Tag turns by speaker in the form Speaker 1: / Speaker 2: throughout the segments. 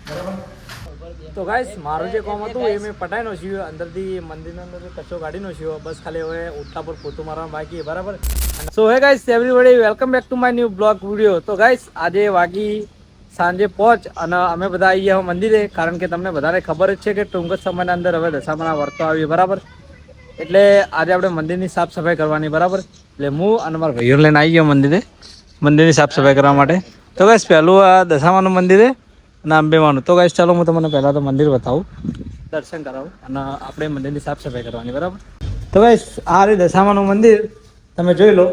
Speaker 1: તો ગાઈસ મારું જે કામ હતું એ મેં પટાઈ નો છીએ અંદરથી મંદિરના અંદર કચરો કાઢી નો છીએ બસ ખાલી હવે ઓટલા પર પોતું મારવા બાકી બરાબર. So hey guys everybody welcome back to my new blog video. તો ગાઈસ આજે વાગી સાંજે 5 અને અમે બધા આવી ગયા મંદિરે કારણ કે તમને બધાને ખબર જ છે કે ટૂંક જ સમયના અંદર હવે દશામાના વર્તો આવી બરાબર. એટલે આજે આપણે મંદિરની સાફ સફાઈ કરવાની બરાબર. એટલે હું અને મારા ભાઈઓ લઈને આવી ગયો મંદિરની સાફ સફાઈ કરવા માટે. તો ગાઈસ પહેલું આ દશામાનું મંદિર છે અને અંબેમાનું. તો ગાઈસ ચાલો હું તમને પહેલાં તો મંદિર બતાવું, દર્શન કરાવું અને આપણે મંદિરની સાફ સફાઈ કરવાની બરાબર. તો ગાઈસ આ રે દશામાનું મંદિર તમે જોઈ લો.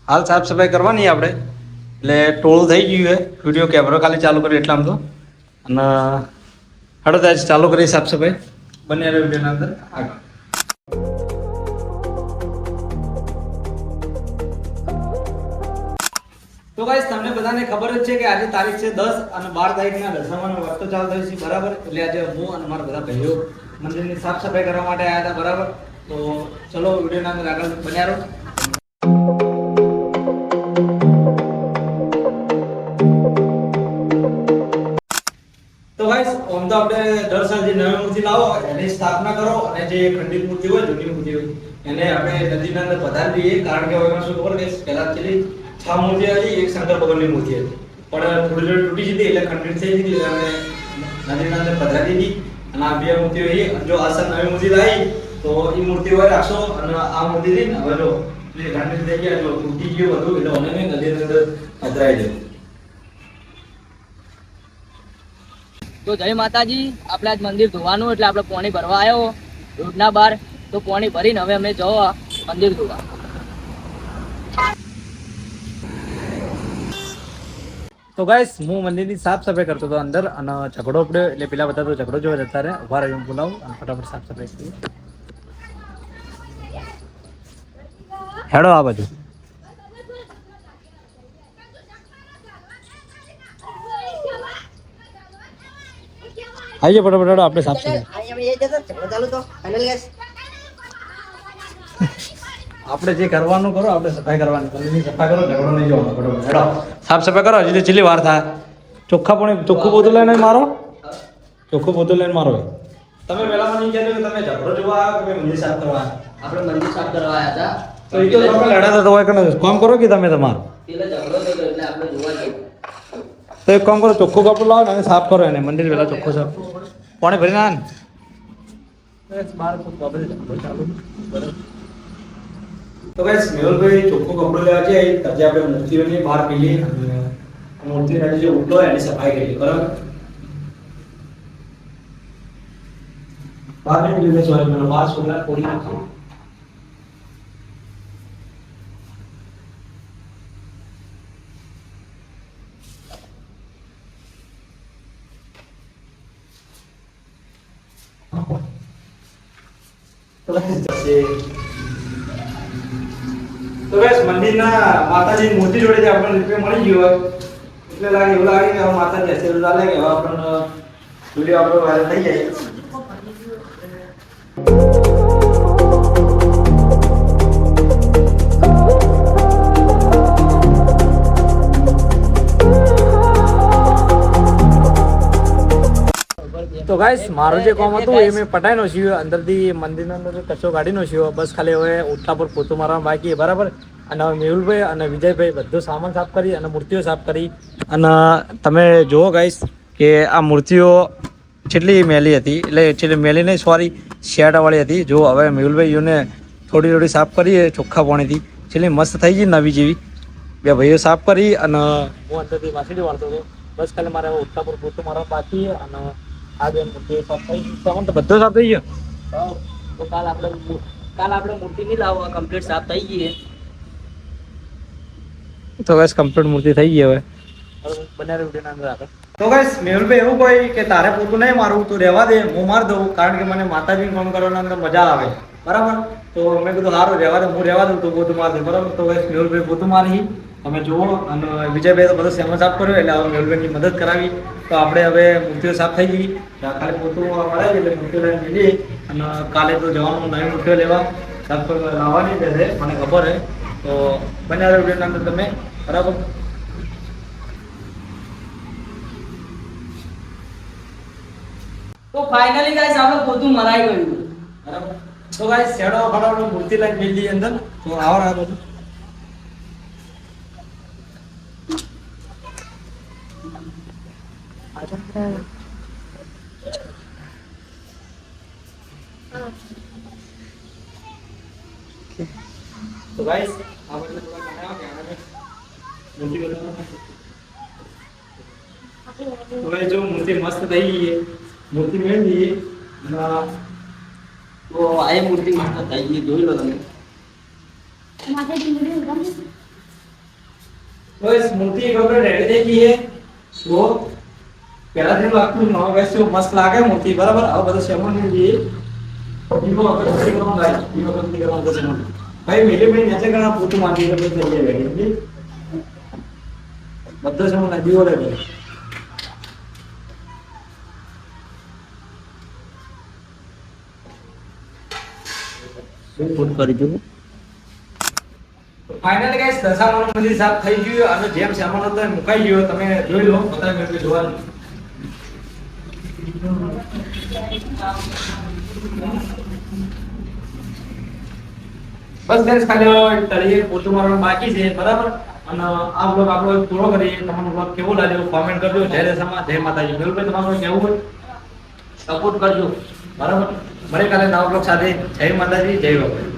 Speaker 1: હાલ સાફ સફાઈ કરવાની આપણે એટલે ટોળું થઈ ગયું છે. વિડીયો કેમેરો ખાલી ચાલુ કર્યો એટલામ તો અને હડો તાજ ચાલુ કરી સાફ સફાઈ બને વિડીયોના અંદર આગળ. તો ગાઈસ તમને બધાને ખબર જ છે કે આજે તારીખ છે 10 અને 12 તારીખના દશામાનો વર્તો ચાલુ થયો છે બરાબર. એટલે આજે હું અને મારા બધા ભાઈઓ મંદિરની સાફ સફાઈ કરવા માટે આવ્યા હતા બરાબર. તો ચલો વિડીયોના અંદર આગળ બન્યા રહો. તો ગાઈસ આમ તો આપણે દર સાલ જે નવી મૂર્તિ લાવો એની સ્થાપના કરો અને જે ખંડિત મૂર્તિ હોય જૂની મૂર્તિ હોય એને આપણે નદીના અંદર પધારી દઈએ કારણ કે હવે શું ખબર કે પહેલા ચેલી 6 મૂર્તિ હતી, એક શંકર ભગવાનની મૂર્તિ હતી પણ થોડી થોડી તૂટી જતી એટલે ખંડિત થઈ ગઈ એટલે અમે નદીના અંદર પધારી દીધી. અને આ બે મૂર્તિઓ એ જો આ નવી મૂર્તિ લાવી તો એ મૂર્તિ હોય રાખશો અને આ મૂર્તિ થી હવે જો ખંડિત થઈ ગયા જો તૂટી ગયું બધું એટલે મને નદીની અંદર પધરાઈ દે.
Speaker 2: તો જય માતાજી. આપણે આજ મંદિર ધોવાનું એટલે આપણે પાણી ભરવા આવ્યો રોડના બહાર. તો પાણી ભરીને હવે અમે જવા મંદિર ધોવા.
Speaker 1: તો ગાઈસ હું મંદિરની સાફ સફાઈ કરતો હતો અંદર અને ઝઘડો પડ્યો એટલે પેલા બધા તો ઝઘડો જોવા જતા રહે. ઉભા રહી બોલાવું અને ફટાફટ સાફ સફાઈ કરીએ. હેડો આ બાજુ. આઈએ ફટાફટ હેડો આપણે સાફ સફાઈ. આપણે જે કરવાનું કરો, આપણે સફાઈ કરવાની. મંદિરની સફાઈ કરો, ઝઘડો નહીં જોવાનો. ફટાફટ હેડો સાફ સફાઈ કરો. હજી તો છેલ્લી વાર થાય. ચોખ્ખું પોતું લઈને મારો, ચોખ્ખું પોતું લઈને મારો. તમે પહેલા મને કહેજો કે તમે ઝઘડો જોવા આવ્યો કે મંદિર સાફ કરવા?
Speaker 2: આપણે મંદિર સાફ કરવા આવ્યા હતા.
Speaker 1: તો એ તો તમે લડાતા તો હોય કે કામ કરો કે તમે તમારો
Speaker 2: પેલા ઝઘડો થયો એટલે આપણે જોવા જઈએ.
Speaker 1: તો એક કામ કરો, ચોખ્ખું કપડું લાવો અને સાફ કરો એને. મંદિર પહેલા ચોખ્ખું સાફ પાણી ભરી ના તો ગાઈસ મેહુલભાઈ ચોખ્ખું કપડું લેવા છે. આજે આપણે મૂર્તિઓની બહાર પીલી મૂર્તિના જે ઉટલો એની સફાઈ કરી બરાબર. બહાર નહીં પીલી સોરી મેં બહાર સોલા કોડી નાખો. તો ગાઈસ મંદિરના માતાજીની મૂર્તિ જોડે જે આપણને રૂપિયા મળી ગયો હોય એટલે લાગે એવું લાગે કે હવે માતાજી આશીર્વાદ ચાલે કે હવે આપણને વિડીયો આપણો વાયરલ થઈ જાય. તો ગાઈસ મારું જે કામ હતું એ મેં પટાઈ નો છીએ અંદરથી મંદિરના અંદર કચરો કાઢી નો છીએ બસ ખાલી હવે ઓટલા પર પોતું મારવા બાકી બરાબર. અને હવે મેહુલભાઈ અને વિજયભાઈ બધો સામાન સાફ કરી અને મૂર્તિઓ સાફ કરી. અને તમે જુઓ ગાઈસ કે આ મૂર્તિઓ કેટલી મેલી હતી એટલે એટલી મેલી નહીં સોરી શેડાવાળી હતી. જો હવે મેહુલભાઈઓને થોડી થોડી સાફ કરીએ ચોખ્ખા પાણીથી છેલ્લી મસ્ત થઈ ગઈ નવી જેવી. બે ભાઈઓ સાફ કરી અને હું અંદરથી વાસળી વાળતો હતો બસ ખાલી મારે ઓટલા પર પોતું મારવા બાકી. અને આ બેન મૂર્તિ સાફ થઈ ગઈ સામાન તો બધો સાફ થઈ ગયો.
Speaker 2: તો કાલ આપણે મૂર્તિ નહીં લાવવા, કમ્પ્લીટ સાફ થઈ ગઈ.
Speaker 1: તો ગાઈસ કમ્પ્લીટ મૂર્તિ થઈ ગઈ હવે બનારે વિડીયોના અંદર આગળ. તો ગાઈસ મેહુલભાઈ એવું કોઈ કે તારે પોતું નહીં મારું તું રહેવા દે હું માર દઉં કારણ કે મને માતાજીનું કામ કરવાના અંદર મજા આવે બરાબર. તો મેં કીધું સારું રહેવા દે, હું રહેવા દઉં તું પોતું માર દે બરાબર. તો ગાઈસ મેહુલભાઈ પોતું મારી તમે જુઓ અને વિજયભાઈ તો બધો સેમન સાફ કર્યો એટલે હવે મેહુલભાઈની મદદ કરાવી. તો આપણે હવે મૂર્તિઓ સાફ થઈ ગઈ ખાલી પોતું મળે એટલે મૂર્તિઓ લઈને જઈએ અને કાલે તો જવાનું નવી મૂર્તિઓ લેવા સાફ લાવવાની રહેશે મને ખબર છે. તો બનારે વિડીયોના અંદર તમે બરાબર
Speaker 2: તો ફાઇનલી ગાઈસ આપણે પોતું મરાઈ ગયું.
Speaker 1: બરાબર. તો ગાઈસ શેડો ફાડવાનો મૂર્તિ લાઈન મેલી અંદર તો આવો આ બધું. તો ગાઈસ આ બધું થોડા બનાવો કે આને મૂર્તિ બનાવો. તો ગાઈસ જો મૂર્તિ મસ્ત થઈ ગઈ છે. મૂર્તિ મેળવી દઈએ.
Speaker 2: તો આ મૂર્તિ મસ્ત થઈ ગઈ, જોઈ લો તમે.
Speaker 1: બસ મૂર્તિ કપડે રેડી થઈ ગઈ છે. તો પહેલાથી લાગતું નવો બેસ્ટ મસ્ત લાગે મૂર્તિ બરાબર. હવે બધું સેમન ની દઈએ. દીવો અગર કરી કરવાનું ગાય દીવો અગર કરવાનું છે સેમન. ભાઈ મેલે ભાઈ નીચે ઘણા પોતું માંગી એટલે થઈ જાય રેડી. બધો સેમન દીવો રેડી.
Speaker 2: ફૂટ કરજો.
Speaker 1: ફાઇનલી ગાઈસ દશામાનું મંદિર સાફ થઈ ગયું અને જેમ સામાન હતો એ મુકાઈ ગયો. તમે જોઈ લો બતાવી મેં જોવાનું. બસ ગાઈસ ખાલી હવે તળિયે પોતું મારવાનું બાકી છે બરાબર. અને આ બ્લોગ આપણો પૂરો કરીએ. તમારો બ્લોગ કેવો લાગ્યો કોમેન્ટ કરજો. જય દશામાં જય માતાજી. મેહુલભાઈ તમારું કેવું હોય
Speaker 2: સપોર્ટ કરજો.
Speaker 1: બરાબર. મળે કાલે નવા બ્લોગ સાથે. જય માતાજી જય બાપા.